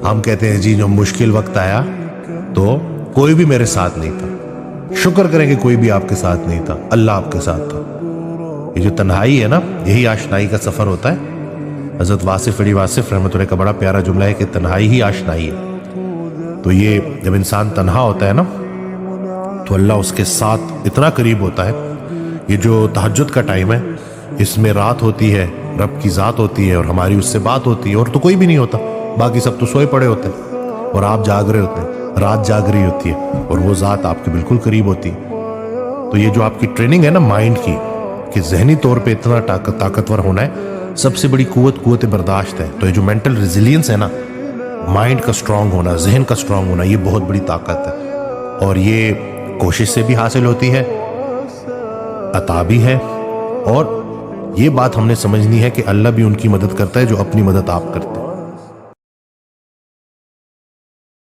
ہم کہتے ہیں جی جو مشکل وقت آیا تو کوئی بھی میرے ساتھ نہیں تھا، شکر کریں کہ کوئی بھی آپ کے ساتھ نہیں تھا، اللہ آپ کے ساتھ تھا۔ یہ جو تنہائی ہے نا، یہی آشنائی کا سفر ہوتا ہے۔ حضرت واصف علی واصف رحمۃ اللہ کا بڑا پیارا جملہ ہے کہ تنہائی ہی آشنائی ہے۔ تو یہ جب انسان تنہا ہوتا ہے نا تو اللہ اس کے ساتھ اتنا قریب ہوتا ہے۔ یہ جو تہجد کا ٹائم ہے، اس میں رات ہوتی ہے، رب کی ذات ہوتی ہے اور ہماری اس سے بات ہوتی ہے، اور تو کوئی بھی نہیں ہوتا، باقی سب تو سوئے پڑے ہوتے ہیں اور آپ جاگ رہے ہوتے ہیں، رات جاگ رہی ہوتی ہے اور وہ ذات آپ کے بالکل قریب ہوتی ہے۔ تو یہ جو آپ کی ٹریننگ ہے نا مائنڈ کی، کہ ذہنی طور پہ اتنا طاقتور ہونا ہے، سب سے بڑی قوت برداشت ہے۔ تو یہ جو مینٹل ریزیلینس ہے نا، مائنڈ کا سٹرونگ ہونا، ذہن کا سٹرونگ ہونا، یہ بہت بڑی طاقت ہے، اور یہ کوشش سے بھی حاصل ہوتی ہے، عطا بھی ہے۔ اور یہ بات ہم نے سمجھنی ہے کہ اللہ بھی ان کی مدد کرتا ہے جو اپنی مدد آپ کرتے ہیں۔